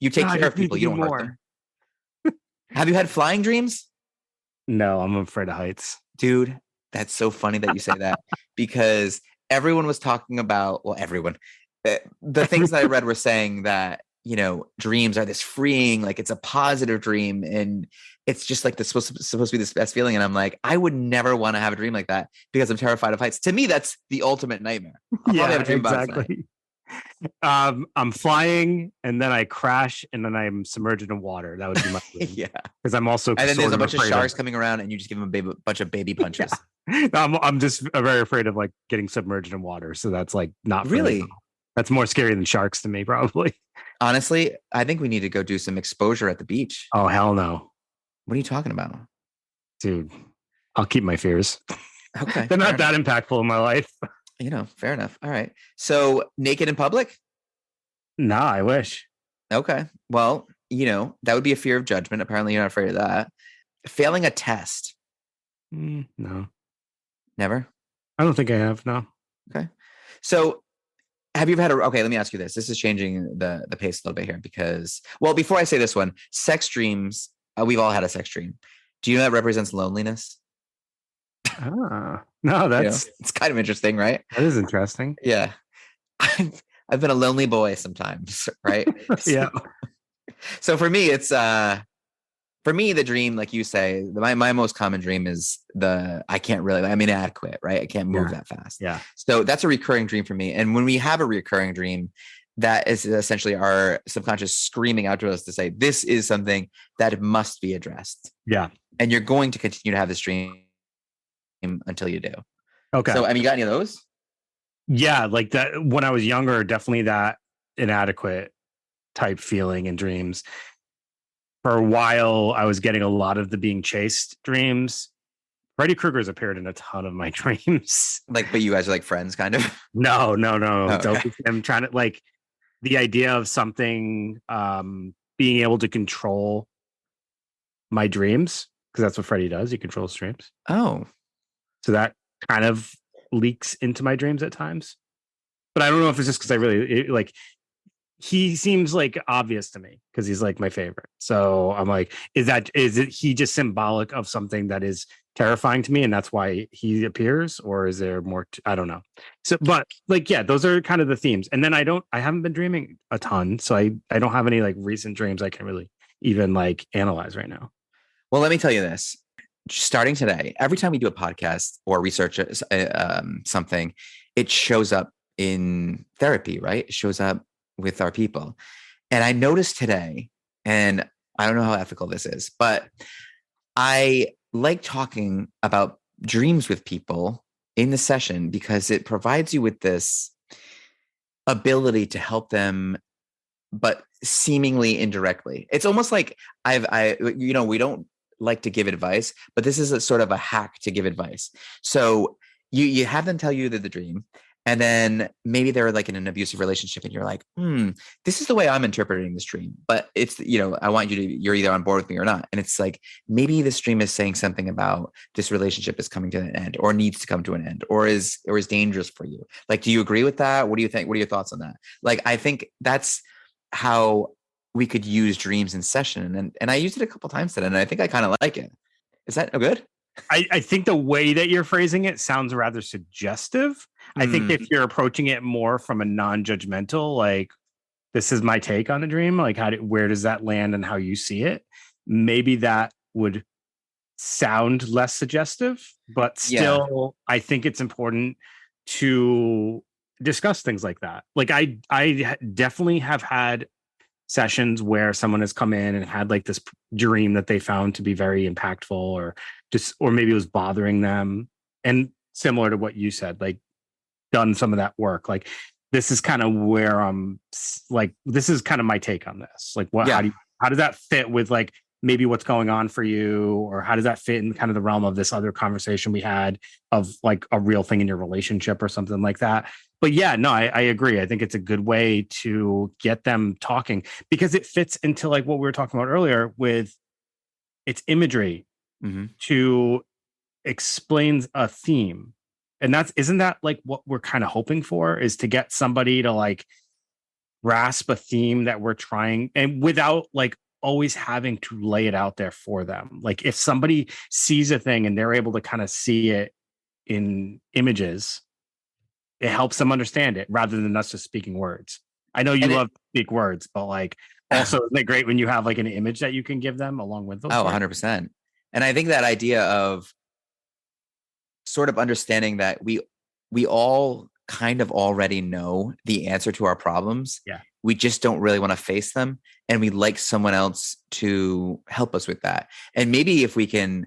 you take care of people. You don't hurt them. Have you had flying dreams? No, I'm afraid of heights. Dude, that's so funny that you say that because everyone was talking about, everyone, the things that I read were saying that, dreams are this freeing, like it's a positive dream. And it's just like supposed to be this best feeling. And I'm like, I would never want to have a dream like that because I'm terrified of heights. To me, that's the ultimate nightmare. Yeah, exactly. I'm flying and then I crash and then I'm submerged in water. That would be my dream. Yeah. Because I'm also and then there's a bunch of sharks coming around and you just give them a bunch of baby punches. Yeah. I'm just very afraid of like getting submerged in water. So that's like not really. That's more scary than sharks to me, probably. Honestly, I think we need to go do some exposure at the beach. Oh, hell no. What are you talking about? Dude, I'll keep my fears. Okay. They're not that impactful in my life. Fair enough. All right. So naked in public? Nah, I wish. Okay. Well, that would be a fear of judgment. Apparently you're not afraid of that. Failing a test. No. Never? I don't think I have, no. Okay. So have you ever had okay, let me ask you this. This is changing the pace a little bit here because, before I say this one, sex dreams, we've all had a sex dream. Do you know that represents loneliness? No, that's it's kind of interesting, right? That is interesting. Yeah. I've been a lonely boy sometimes, right? Yeah. So for me, it's the dream, like you say, my most common dream is I'm inadequate, right? I can't move that fast. Yeah. So that's a recurring dream for me. And when we have a recurring dream, that is essentially our subconscious screaming out to us to say, this is something that must be addressed. Yeah. And you're going to continue to have this dream until you do. Okay. So, you got any of those? Yeah. Like that when I was younger, definitely that inadequate type feeling in dreams. For a while, I was getting a lot of the being chased dreams. Freddy Krueger's appeared in a ton of my dreams. But you guys are like friends, kind of? No. Okay. I'm trying to the idea of something being able to control my dreams, because that's what Freddie does. He controls dreams. Oh, So that kind of leaks into my dreams at times. But I don't know if it's just because I really like, he seems like obvious to me because he's like my favorite. So I'm like, is it he just symbolic of something that is terrifying to me and that's why he appears, or is there more I don't know. So but like, yeah, those are kind of the themes. And then I haven't been dreaming a ton, so I don't have any like recent dreams I can really even like analyze right now. well, let me tell you this. Starting today, every time we do a podcast or research something, it shows up in therapy, right? It shows up with our people. And I noticed today, and I don't know how ethical this is, but I like talking about dreams with people in the session because it provides you with this ability to help them, but seemingly indirectly. It's almost like we don't like to give advice, but this is a sort of a hack to give advice. So you have them tell you the dream, and then maybe they're like in an abusive relationship and you're like, this is the way I'm interpreting this dream, but it's, I want you're either on board with me or not. And it's like, maybe this dream is saying something about this relationship is coming to an end or needs to come to an end or is dangerous for you. Like, do you agree with that? What do you think? What are your thoughts on that? Like, I think that's how we could use dreams in session. And I used it a couple times today and I think I kind of like it. Is that good? I think the way that you're phrasing it sounds rather suggestive. I think if you're approaching it more from a non-judgmental, like, this is my take on the dream, like where does that land and how you see it, maybe that would sound less suggestive. But still, I think it's important to discuss things like that. Like I definitely have had sessions where someone has come in and had like this dream that they found to be very impactful, or maybe it was bothering them, and similar to what you said, like done some of that work. Like, this is kind of where I'm like, this is kind of my take on this. Like, how does that fit with like maybe what's going on for you, or how does that fit in kind of the realm of this other conversation we had of like a real thing in your relationship or something like that. But yeah, no, I agree. I think it's a good way to get them talking because it fits into like what we were talking about earlier with its imagery to explain a theme. And isn't that like what we're kind of hoping for, is to get somebody to like grasp a theme that we're trying, and without like always having to lay it out there for them. Like, if somebody sees a thing and they're able to kind of see it in images, it helps them understand it rather than us just speaking words. I know you love to speak words, but like, also, isn't it great when you have like an image that you can give them along with those? 100%. And I think that idea of sort of understanding that we all kind of already know the answer to our problems. Yeah. We just don't really want to face them. And we like someone else to help us with that. And maybe if we can,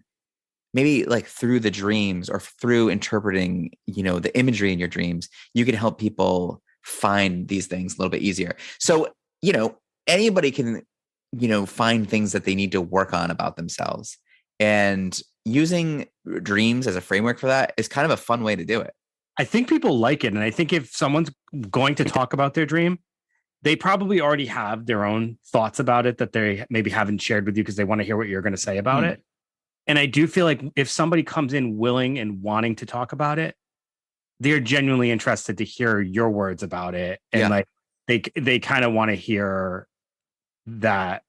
maybe like through the dreams or through interpreting, the imagery in your dreams, you can help people find these things a little bit easier. So, anybody can, find things that they need to work on about themselves. And using dreams as a framework for that is kind of a fun way to do it. I think people like it. And I think if someone's going to talk about their dream, they probably already have their own thoughts about it that they maybe haven't shared with you because they want to hear what you're going to say about it. And I do feel like if somebody comes in willing and wanting to talk about it, they're genuinely interested to hear your words about it. And like they kind of want to hear that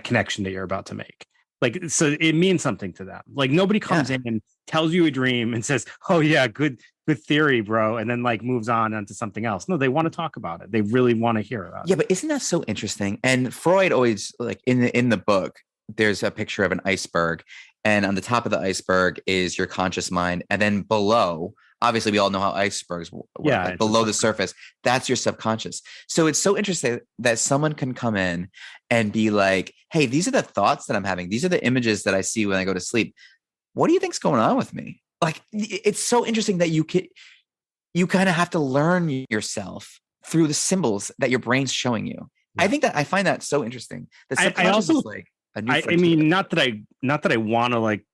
connection that you're about to make. Like, so it means something to them. Like, nobody comes in and tells you a dream and says, "Oh yeah, good theory, bro," and then like moves on onto something else. No, they want to talk about it. They really want to hear about it. Yeah, but isn't that so interesting? And Freud always, like, in the book, there's a picture of an iceberg, and on the top of the iceberg is your conscious mind, and then below, obviously we all know how icebergs work. Yeah, like below the surface, that's your subconscious. So it's so interesting that someone can come in and be like, "Hey, these are the thoughts that I'm having. These are the images that I see when I go to sleep. What do you think's going on with me?" Like, it's so interesting that you kind of have to learn yourself through the symbols that your brain's showing you. Yeah. I find that so interesting. I also is like a new I mean, not that I want to like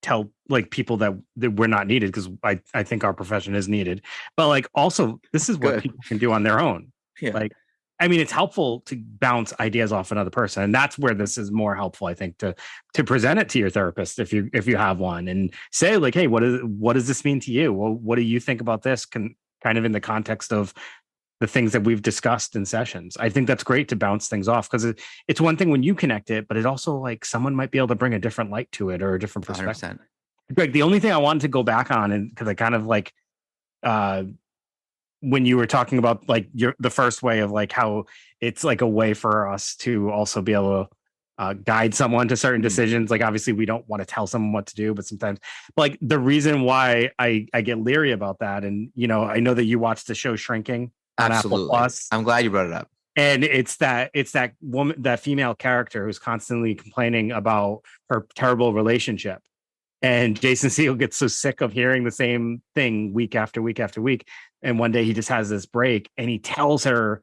tell like people that we're not needed, because I think our profession is needed, but like, also, this is what people can do on their own. Yeah. Like, I mean, it's helpful to bounce ideas off another person, and that's where this is more helpful, I think, to present it to your therapist if you have one, and say like, hey, what does this mean to you? Well, what do you think about this? Kind of in the context of the things that we've discussed in sessions. I think that's great to bounce things off, because it's one thing when you connect it, but it also, like, someone might be able to bring a different light to it or a different perspective. 100%. Greg, the only thing I wanted to go back on, and because I kind of like when you were talking about like the first way of like how it's like a way for us to also be able to guide someone to certain decisions. Like, obviously we don't want to tell someone what to do, but sometimes, like, the reason why I get leery about that, and I know that you watched the show Shrinking on Absolutely. Apple Plus. I'm glad you brought it up. And it's that woman, that female character who's constantly complaining about her terrible relationship. And Jason Segel gets so sick of hearing the same thing week after week after week. And one day he just has this break and he tells her,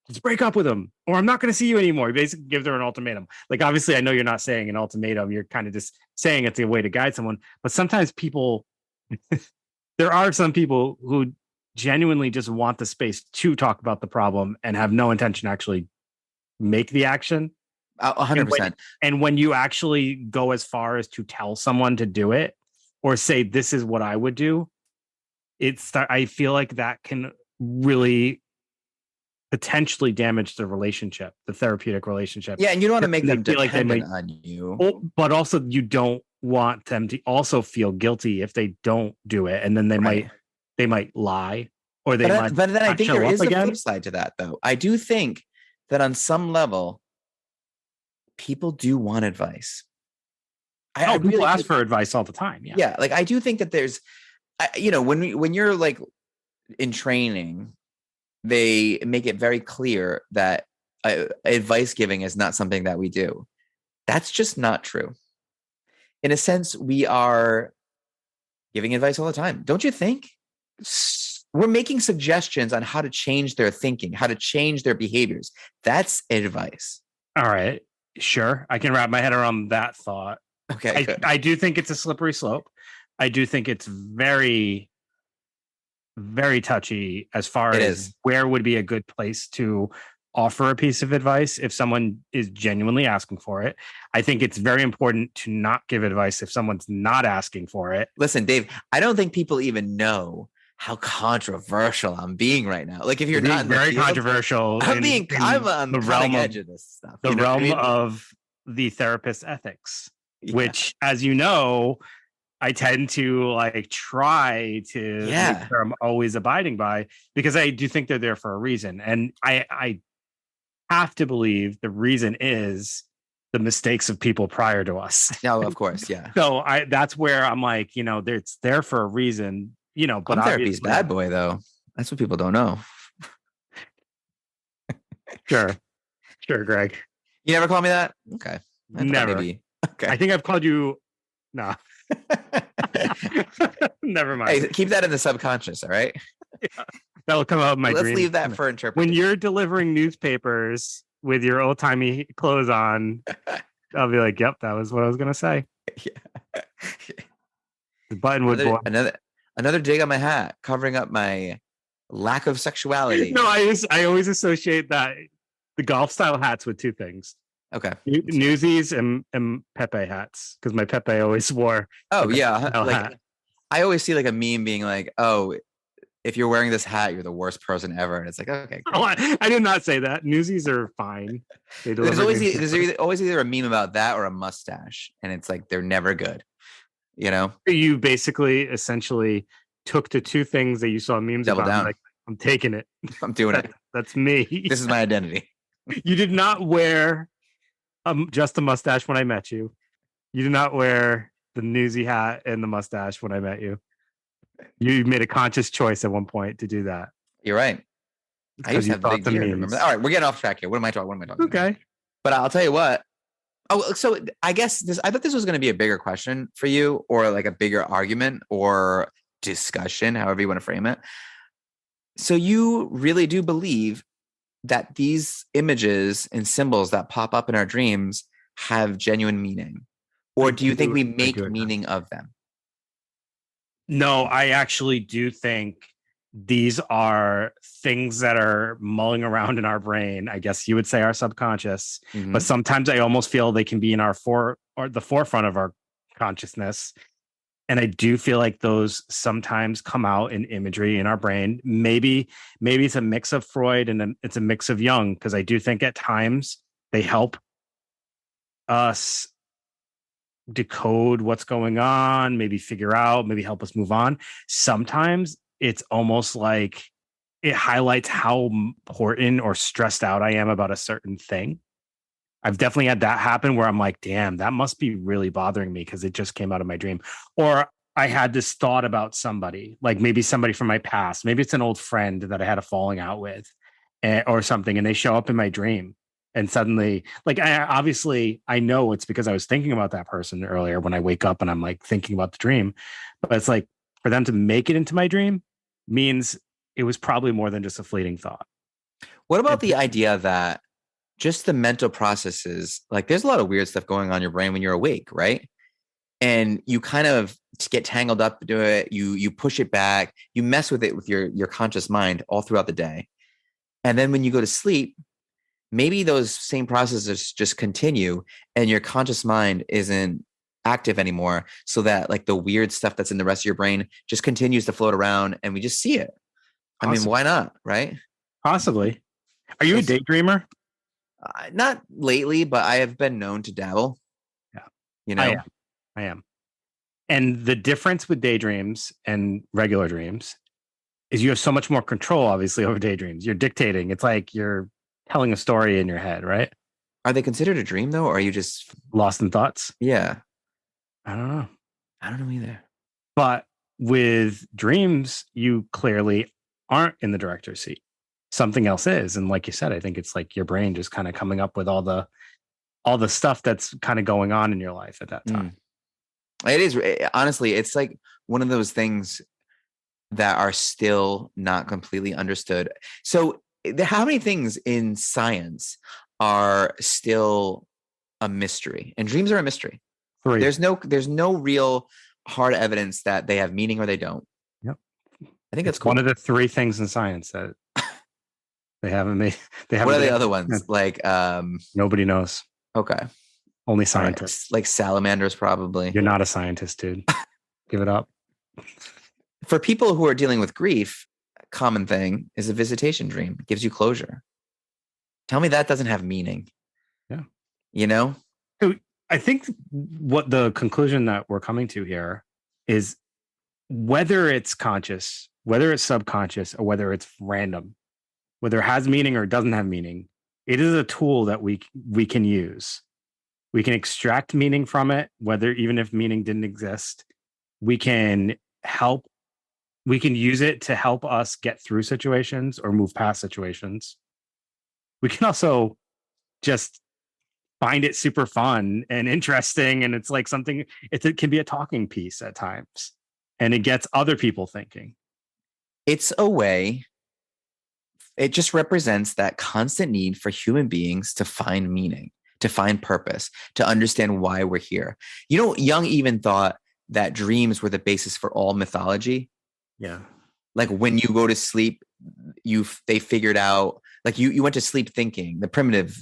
just break up with him or I'm not going to see you anymore. He basically gives her an ultimatum. Like, obviously, I know you're not saying an ultimatum. You're kind of just saying it's a way to guide someone. But sometimes people, there are some people who genuinely just want the space to talk about the problem and have no intention to actually make the action. 100%. And when you actually go as far as to tell someone to do it or say, this is what I would do, I feel like that can really potentially damage the relationship, the therapeutic relationship. Yeah, and you don't want to make them feel like dependent on you. But also, you don't want them to also feel guilty if they don't do it, and then they might lie, or they might. But then I think there is a again. flip side to that, though. I do think that on some level, people do want advice. People really ask for advice all the time. Yeah. Like, I do think that there's, when you're like in training, they make it very clear that advice giving is not something that we do. That's just not true. In a sense, we are giving advice all the time. Don't you think? We're making suggestions on how to change their thinking, how to change their behaviors. That's advice. All right. Sure. I can wrap my head around that thought. Okay. I do think it's a slippery slope. I do think it's very, very touchy as far as where would be a good place to offer a piece of advice if someone is genuinely asking for it. I think it's very important to not give advice if someone's not asking for it. Listen, Dave, I don't think people even know how controversial I'm being right now. Like, if you're not very controversial, I'm on the cutting edge of this stuff. The realm of the therapist ethics, which, as you know, I tend to like try to make sure I'm always abiding by, because I do think they're there for a reason. And I have to believe the reason is the mistakes of people prior to us. No, of course. Yeah. So that's where I'm like, it's there for a reason, but therapy's bad boy though. That's what people don't know. Sure, Greg. You never call me that? Okay. Never. Maybe. Okay. I think I've called you. No. Never mind. Hey, keep that in the subconscious, all right? Yeah, that'll come out in my dream. Let's leave that for interpretation. When you're delivering newspapers with your old-timey clothes on, I'll be like, yep, that was what I was going to say. Yeah. The Buttonwood boy. Another dig on my hat, covering up my lack of sexuality. No, I always associate that the golf style hats with two things. Okay. Newsies and Pepe hats, because my Pepe always wore. Oh yeah, like I always see like a meme being like, "Oh, if you're wearing this hat, you're the worst person ever," and it's like, okay. Oh, I did not say that. Newsies are fine. There's always either a meme about that or a mustache, and it's like they're never good. You basically essentially took the two things that you saw memes Double about. down. Like, I'm taking it. I'm doing it. That's me. This is my identity. You did not wear just a mustache when I met you. You did not wear the newsy hat and the mustache when I met you. You made a conscious choice at one point to do that. You're right. I used to have big beard. Remember that? All right, we're getting off track here. What am I talking about? Okay. But I'll tell you what. Oh, so I guess I thought this was going to be a bigger question for you, or like a bigger argument or discussion, however you want to frame it. So you really do believe that these images and symbols that pop up in our dreams have genuine meaning? Or do you think we make meaning of them? No, I actually do think these are things that are mulling around in our brain. I guess you would say our subconscious, but sometimes I almost feel they can be in the forefront of our consciousness. And I do feel like those sometimes come out in imagery in our brain. Maybe it's a mix of Freud and it's a mix of Jung, because I do think at times they help us decode what's going on, maybe figure out, maybe help us move on. Sometimes it's almost like it highlights how important or stressed out I am about a certain thing. I've definitely had that happen where I'm like, damn, that must be really bothering me because it just came out of my dream. Or I had this thought about somebody, like maybe somebody from my past. Maybe it's an old friend that I had a falling out with or something, and they show up in my dream. And suddenly, like, I know it's because I was thinking about that person earlier when I wake up and I'm like thinking about the dream. But it's like for them to make it into my dream means it was probably more than just a fleeting thought. What about the idea that just the mental processes, like there's a lot of weird stuff going on in your brain when you're awake, right? And you kind of get tangled up into it. You push it back. You mess with it with your conscious mind all throughout the day. And then when you go to sleep, maybe those same processes just continue and your conscious mind isn't active anymore. So that like the weird stuff that's in the rest of your brain just continues to float around and we just see it. Possibly. I mean, why not? Right? Possibly. Are you a daydreamer? Not lately, but I have been known to dabble. Yeah. You know, I am. And the difference with daydreams and regular dreams is you have so much more control, obviously, over daydreams. You're dictating. It's like you're telling a story in your head, right? Are they considered a dream though? Or are you just lost in thoughts? Yeah. I don't know. I don't know either. But with dreams, you clearly aren't in the director's seat. Something else is. And like you said, I think it's like your brain just kind of coming up with all the stuff that's kind of going on in your life at that time. It is, honestly, it's like one of those things that are still not completely understood. So how many things in science are still a mystery? And dreams are a mystery. 3. There's no real hard evidence that they have meaning or they don't. Yep. I think that's cool. One of the 3 things in science that they haven't made. What are the other ones? Like nobody knows. Okay. Only scientists. Right. Like salamanders, probably. You're not a scientist, dude. Give it up. For people who are dealing with grief, a common thing is a visitation dream. It gives you closure. Tell me that doesn't have meaning. Yeah. You know? So I think what the conclusion that we're coming to here is whether it's conscious, whether it's subconscious, or whether it's random, whether it has meaning or it doesn't have meaning, it is a tool that we can use. We can extract meaning from it, whether even if meaning didn't exist. We can use it to help us get through situations or move past situations. We can also just find it super fun and interesting. And it's like something, it can be a talking piece at times. And it gets other people thinking. It's a way. It just represents that constant need for human beings to find meaning, to find purpose, to understand why we're here. You know, Jung even thought that dreams were the basis for all mythology. Yeah. Like when you go to sleep, they figured out, like you went to sleep thinking. The primitive,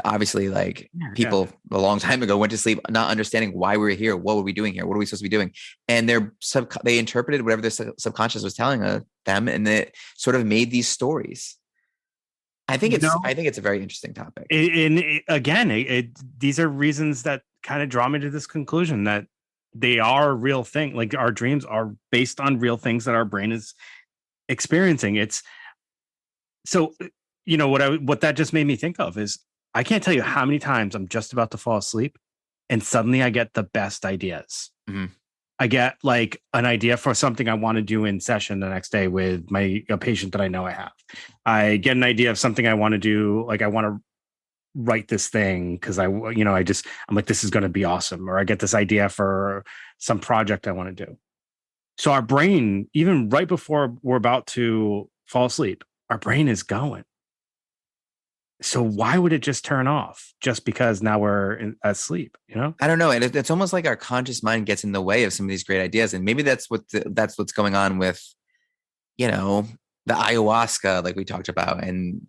obviously like people a long time ago went to sleep not understanding why we were here. What were we doing here? What are we supposed to be doing? And they interpreted whatever their subconscious was telling them, and it sort of made these stories. I think it's a very interesting topic. These are reasons that kind of draw me to this conclusion that they are a real thing. Like our dreams are based on real things that our brain is experiencing. It's so, what that just made me think of is I can't tell you how many times I'm just about to fall asleep and suddenly I get the best ideas. Mm-hmm. I get like an idea for something I want to do in session the next day with a patient that I know I have. I get an idea of something I want to do. Like I want to write this thing because I'm like, this is going to be awesome. Or I get this idea for some project I want to do. So our brain, even right before we're about to fall asleep, our brain is going. So why would it just turn off just because now we're asleep? I don't know. And it's almost like our conscious mind gets in the way of some of these great ideas. And maybe that's what's going on with, you know, the ayahuasca, like we talked about, and,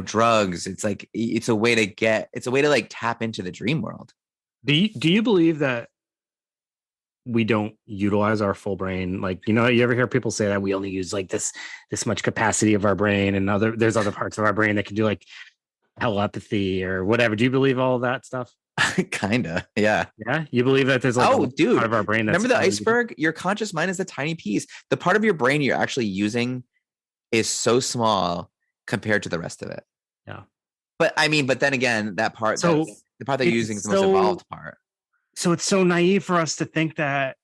drugs. It's like, it's a way to like tap into the dream world. Do you believe that we don't utilize our full brain? Like, you ever hear people say that we only use like this much capacity of our brain, and there's other parts of our brain that can do like telepathy or whatever. Do you believe all of that stuff? Kinda. Yeah. Yeah, you believe that there's like Oh, a part dude. of our brain that's Remember the iceberg? Your conscious mind is a tiny piece. The part of your brain you're actually using is so small compared to the rest of it. Yeah. But I mean, but then again, So the part that you're using is it's the most evolved part. so it's so naive for us to think that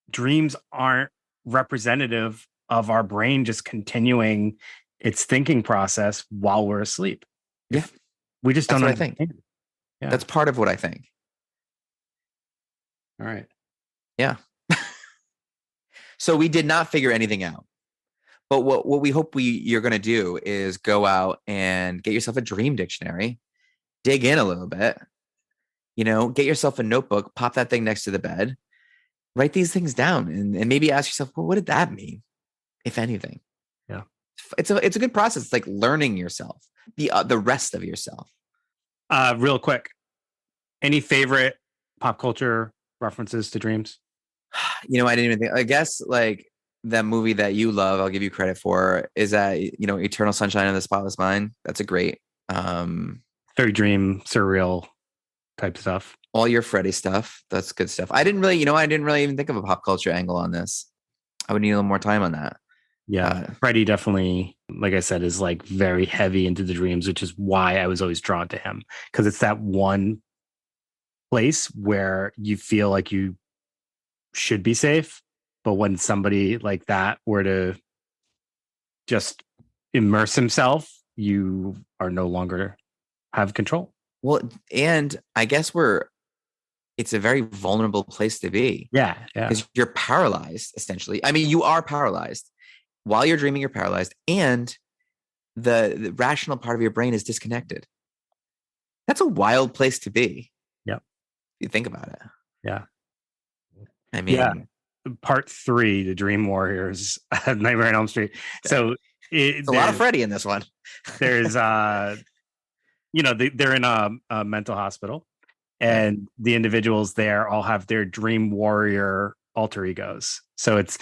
dreams aren't representative of our brain just continuing its thinking process while we're asleep. Yeah. We just That's don't what I think. understand. Yeah. That's part of what I think. All right. Yeah. So we did not figure anything out. But what we hope you're going to do is go out and get yourself a dream dictionary, dig in a little bit, get yourself a notebook, pop that thing next to the bed, write these things down, and maybe ask yourself, well, what did that mean, if anything? Yeah. It's a good process. It's like learning yourself, the rest of yourself. Real quick, any favorite pop culture references to dreams? I didn't even think. I guess like that movie that you love, I'll give you credit for, is that Eternal Sunshine of the Spotless Mind. That's a great Very dream, surreal type stuff. all your Freddy stuff. That's good stuff. I didn't really, I didn't really even think of a pop culture angle on this. I would need a little more time on that. Yeah, Freddie definitely, like I said, is like very heavy into the dreams, which is why I was always drawn to him, because it's that one place where you feel like you should be safe, but when somebody like that were to just immerse himself, you are no longer have control. Well, and I guess it's a very vulnerable place to be. Yeah, because you're paralyzed essentially. I mean, you are paralyzed while you're dreaming. You're paralyzed, and the rational part of your brain is disconnected. That's a wild place to be. Yeah, if you think about it. Yeah, I mean, Part 3, the Dream Warriors, Nightmare on Elm Street. So it's a lot of Freddy in this one. There's they're in a mental hospital, and the individuals there all have their dream warrior alter egos. So it's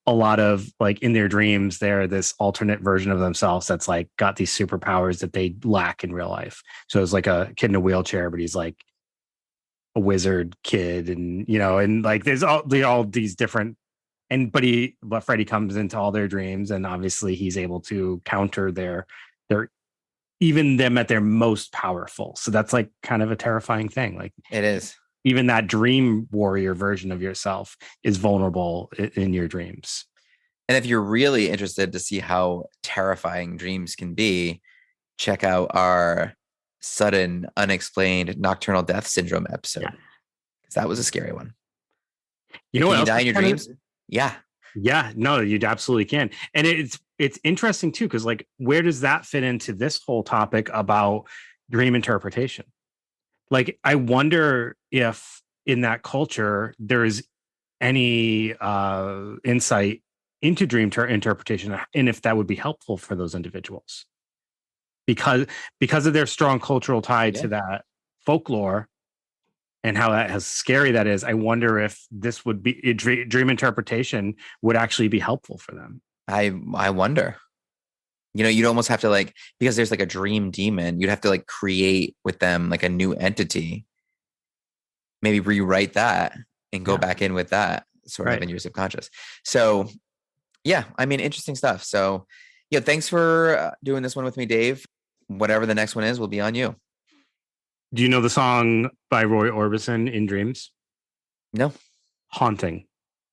a lot of like in their dreams, they're this alternate version of themselves that's like got these superpowers that they lack in real life. So it's like a kid in a wheelchair, but he's like a wizard kid, and and like there's all these different, but Freddy comes into all their dreams, and obviously he's able to counter their even them at their most powerful. So that's like kind of a terrifying thing. Like it is. Even that dream warrior version of yourself is vulnerable in your dreams. And if you're really interested to see how terrifying dreams can be, check out our sudden unexplained nocturnal death syndrome episode. Because that was a scary one. Can you die in your dreams? Yeah. Yeah, no, you absolutely can. And it's interesting too, because like, where does that fit into this whole topic about dream interpretation? Like, I wonder if in that culture there's any insight into dream interpretation, and if that would be helpful for those individuals, because of their strong cultural tie to that folklore and how scary that is. I wonder if this would be dream interpretation would actually be helpful for them. I wonder. You'd almost have to like, because there's like a dream demon, you'd have to like create with them like a new entity, maybe rewrite that and go back in with that sort of in your subconscious. So yeah, I mean, interesting stuff. So yeah, thanks for doing this one with me, Dave. Whatever the next one is will be on you. Do you know the song by Roy Orbison, In Dreams? No. Haunting.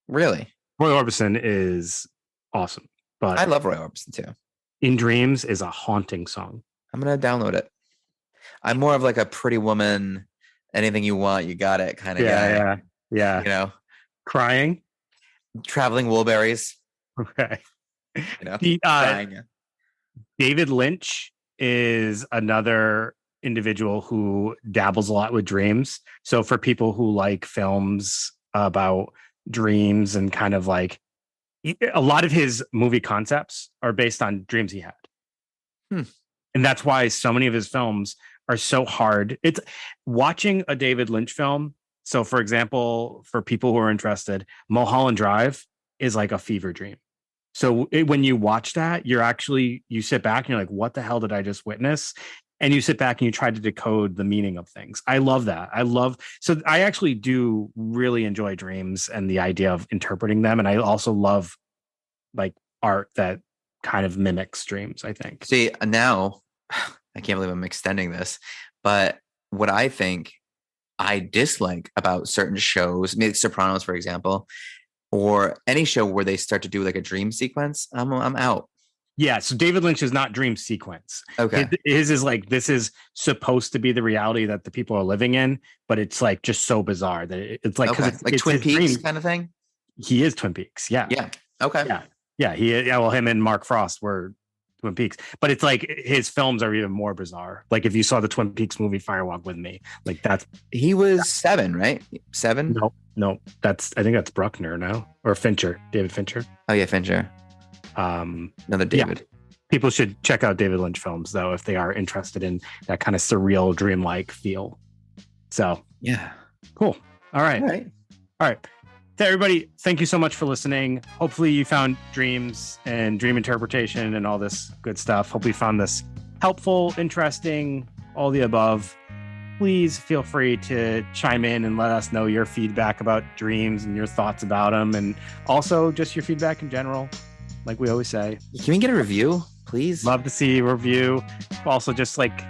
Really? Roy Orbison is awesome. But I love Roy Orbison too. In Dreams is a haunting song. I'm going to download it. I'm more of like a Pretty Woman, anything you want, you got it kind of guy. Yeah. Crying? Traveling Wilburys. Okay. Crying. David Lynch is another individual who dabbles a lot with dreams. So for people who like films about dreams and kind of like A lot of his movie concepts are based on dreams he had. Hmm. And that's why so many of his films are so hard. It's watching a David Lynch film. So, for example, for people who are interested, Mulholland Drive is like a fever dream. So when you watch that, you sit back and you're like, what the hell did I just witness? And you sit back and you try to decode the meaning of things. I love that. So I actually do really enjoy dreams and the idea of interpreting them. And I also love like art that kind of mimics dreams, I think. See, now I can't believe I'm extending this, but what I think I dislike about certain shows, maybe Sopranos, for example, or any show where they start to do like a dream sequence, I'm out. Yeah, so David Lynch is not dream sequence. Okay. His is like, this is supposed to be the reality that the people are living in, but it's like just so bizarre that it's like, okay. Like Twin Peaks dream. kind of thing. He is Twin Peaks. Yeah. Yeah. Okay. Yeah. Well, him and Mark Frost were Twin Peaks, but it's like his films are even more bizarre. Like if you saw the Twin Peaks movie Firewalk with Me, like he was 7, right? 7? No, I think that's Bruckner now, or Fincher, David Fincher. Oh yeah, Fincher. Another David. Yeah. People should check out David Lynch films though if they are interested in that kind of surreal, dreamlike feel. So yeah, cool. All right. To everybody, thank you so much for listening. Hopefully you found dreams and dream interpretation and all this good stuff. Hopefully you found this helpful, interesting, all the above. Please feel free to chime in and let us know your feedback about dreams and your thoughts about them, and also just your feedback in general. Like we always say, can we get a review, please? Love to see a review. Also, just like,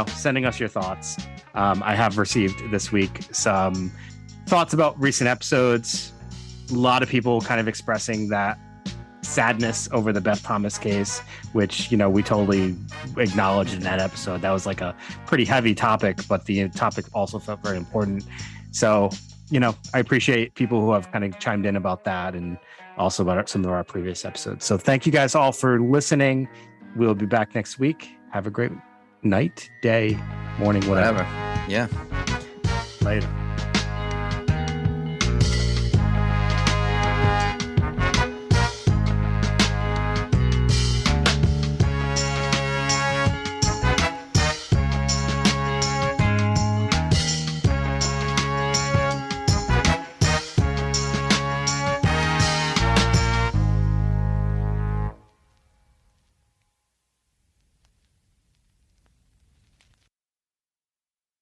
sending us your thoughts. I have received this week some thoughts about recent episodes. A lot of people kind of expressing that sadness over the Beth Thomas case, which, we totally acknowledged in that episode. That was like a pretty heavy topic, but the topic also felt very important. So, I appreciate people who have kind of chimed in about that and also about some of our previous episodes. So thank you guys all for listening. We'll be back next week. Have a great night, day, morning, whatever. Yeah. Later.